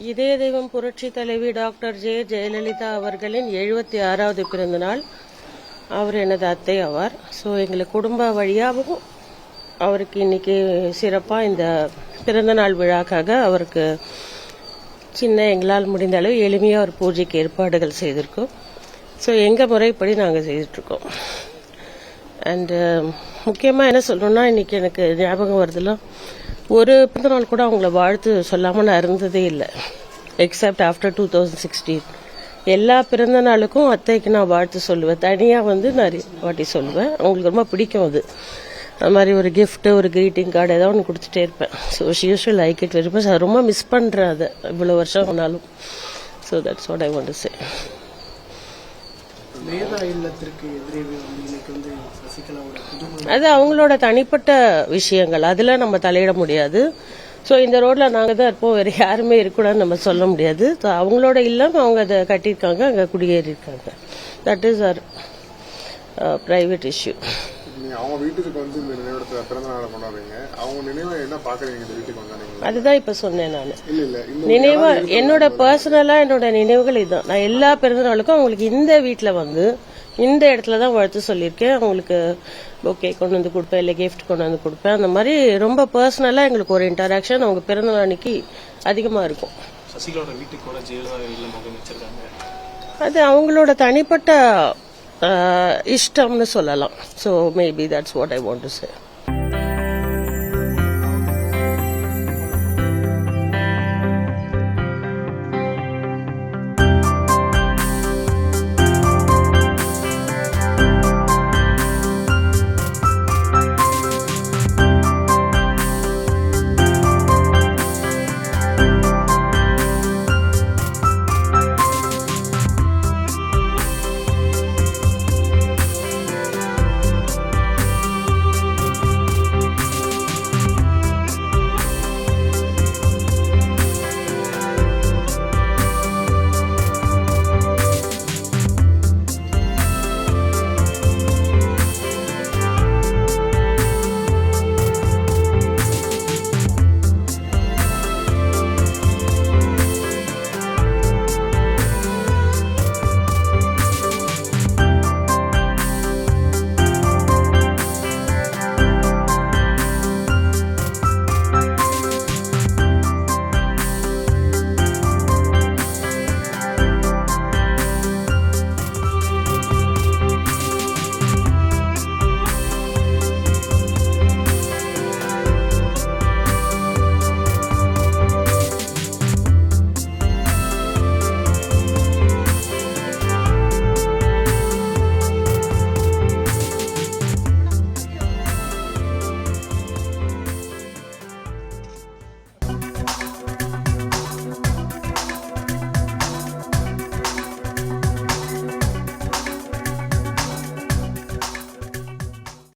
இதய தெய்வம் புரட்சி தலைவி டாக்டர் ஜெ ஜெயலலிதா அவர்களின் 76வது பிறந்த நாள். அவர் எனது அத்தை ஆவார். ஸோ எங்களுக்கு குடும்ப வழியாகவும் அவருக்கு இன்னைக்கு சிறப்பாக இந்த பிறந்த நாள் விழாக்காக அவருக்கு சின்ன எங்களால் முடிந்த அளவு எளிமையாக ஒரு பூஜைக்கு ஏற்பாடுகள் செய்திருக்கோம். ஸோ எங்கள் முறைப்படி நாங்கள் செய்துட்ருக்கோம். அண்டு முக்கியமாக என்ன சொல்கிறோன்னா, இன்றைக்கி எனக்கு ஞாபகம் வருதுலாம், ஒரு பிறந்த நாள் கூட அவங்கள வாழ்த்து சொல்லாமல் நான் இருந்ததே இல்லை, எக்ஸப்ட் ஆஃப்டர் 2016. எல்லா பிறந்த நாளுக்கும் அத்தைக்கு நான் வாழ்த்து சொல்லுவேன். தனியாக நிறைய வாட்டி சொல்லுவேன். அவங்களுக்கு ரொம்ப பிடிக்கும் அது. அது மாதிரி ஒரு கிஃப்ட்டு, ஒரு க்ரீட்டிங் கார்டு ஏதாவது ஒன்று கொடுத்துட்டே இருப்பேன். So she use to like it very much. ரொம்ப மிஸ் பண்ணுறேன் அதை, இவ்வளோ வருஷம் ஆனாலும். So that's what I want to say. அது அவங்களோட தனிப்பட்ட விஷயங்கள், அதில் நம்ம தலையிட முடியாது. ஸோ இந்த ரோட்டில் நாங்கள் தான் இருப்போம், வேறு யாருமே இருக்கக்கூடாதுன்னு நம்ம சொல்ல முடியாது. ஸோ அவங்களோட இல்லம், அவங்க அதை கட்டியிருக்காங்க, அங்கே குடியேறியிருக்காங்க. தட் இஸ் அவர் ப்ரைவேட் இஷ்யூ. அவங்க வீட்டுக்கு வந்து இந்த நினைவிடத்துல பிறந்த நாளை கொண்டாடுறீங்க, அவங்க நினைவை என்ன பாக்குறீங்க இந்த வீட்டுக்கு வந்தாங்க? அதுதான் இப்ப சொன்னேன் நான். நினைவா என்னோட பர்சனலா என்னோட நினைவுகள் இதுதான். நான் எல்லா பிறந்த நாளுக்கும் அவங்களுக்கு இந்த வீட்டுல இந்த இடத்துல தான் வாழ்த்து சொல்லியிருக்கேன். அவங்களுக்கு ஓகே கொண்டு வந்து கொடுப்பேன், இல்லை கிஃப்ட் கொண்டு வந்து கொடுப்பேன். அந்த மாதிரி ரொம்ப பர்சனலா எங்களுக்கு ஒரு இன்டராக்ஷன் அவங்க பிறந்த நாள் அன்னைக்கு அதிகமா இருக்கும். அது அவங்களோட தனிப்பட்ட இஷ்டம்னு சொல்லலாம். So maybe that's what I want to say.